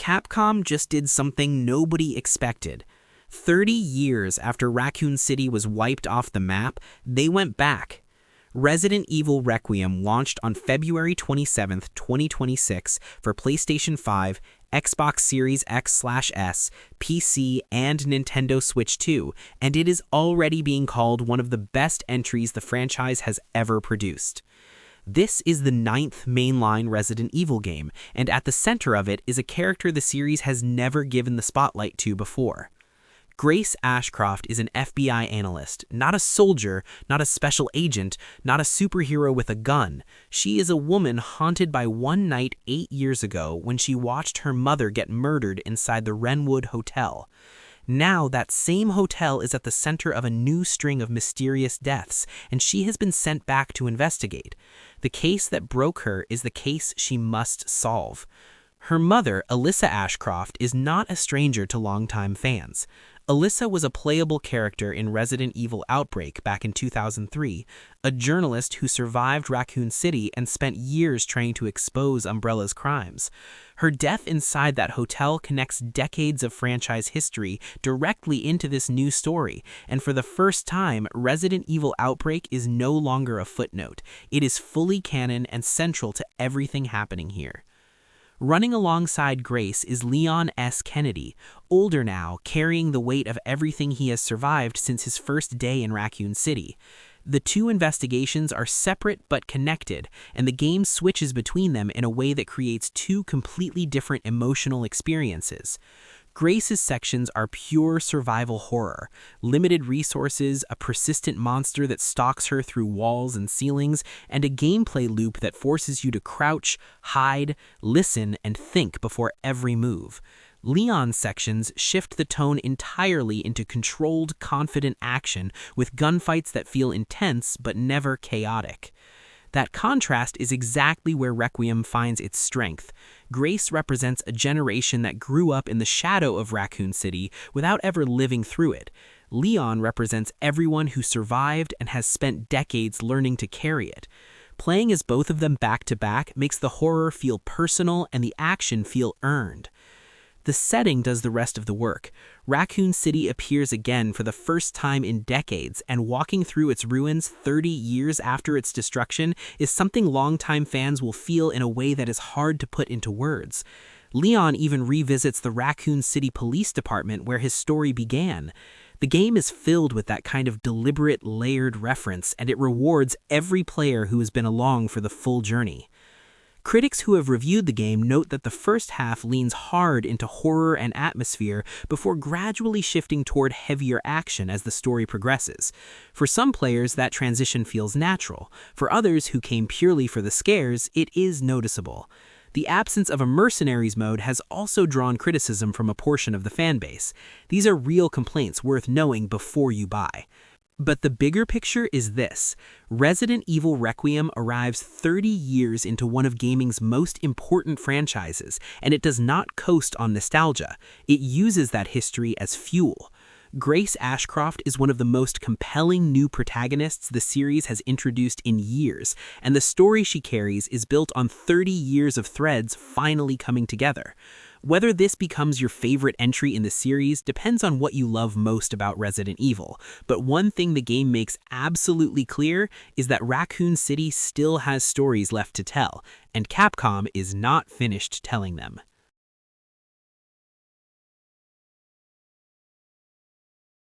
Capcom just did something nobody expected. 30 years after Raccoon City was wiped off the map, they went back. Resident Evil Requiem launched on February 27, 2026 for PlayStation 5, Xbox Series X/S, PC, and Nintendo Switch 2, and it is already being called one of the best entries the franchise has ever produced. This is the 9th mainline Resident Evil game, and at the center of it is a character the series has never given the spotlight to before. Grace Ashcroft is an FBI analyst, not a soldier, not a special agent, not a superhero with a gun. She is a woman haunted by one night 8 years ago when she watched her mother get murdered inside the Wrenwood Hotel. Now, that same hotel is at the center of a new string of mysterious deaths, and she has been sent back to investigate. The case that broke her is the case she must solve. Her mother, Alyssa Ashcroft, is not a stranger to longtime fans. Alyssa was a playable character in Resident Evil Outbreak back in 2003, a journalist who survived Raccoon City and spent years trying to expose Umbrella's crimes. Her death inside that hotel connects decades of franchise history directly into this new story, and for the first time, Resident Evil Outbreak is no longer a footnote. It is fully canon and central to everything happening here. Running alongside Grace is Leon S. Kennedy, older now, carrying the weight of everything he has survived since his first day in Raccoon City. The two investigations are separate but connected, and the game switches between them in a way that creates two completely different emotional experiences. Grace's sections are pure survival horror, limited resources, a persistent monster that stalks her through walls and ceilings, and a gameplay loop that forces you to crouch, hide, listen, and think before every move. Leon's sections shift the tone entirely into controlled, confident action with gunfights that feel intense but never chaotic. That contrast is exactly where Requiem finds its strength. Grace represents a generation that grew up in the shadow of Raccoon City without ever living through it. Leon represents everyone who survived and has spent decades learning to carry it. Playing as both of them back-to-back makes the horror feel personal and the action feel earned. The setting does the rest of the work. Raccoon City appears again for the first time in decades, and walking through its ruins 30 years after its destruction is something longtime fans will feel in a way that is hard to put into words. Leon even revisits the Raccoon City Police Department where his story began. The game is filled with that kind of deliberate, layered reference, and it rewards every player who has been along for the full journey. Critics who have reviewed the game note that the first half leans hard into horror and atmosphere before gradually shifting toward heavier action as the story progresses. For some players, that transition feels natural. For others who came purely for the scares, it is noticeable. The absence of a mercenaries mode has also drawn criticism from a portion of the fanbase. These are real complaints worth knowing before you buy. But the bigger picture is this. Resident Evil Requiem arrives 30 years into one of gaming's most important franchises, and it does not coast on nostalgia. It uses that history as fuel. Grace Ashcroft is one of the most compelling new protagonists the series has introduced in years, and the story she carries is built on 30 years of threads finally coming together. Whether this becomes your favorite entry in the series depends on what you love most about Resident Evil, but one thing the game makes absolutely clear is that Raccoon City still has stories left to tell, and Capcom is not finished telling them.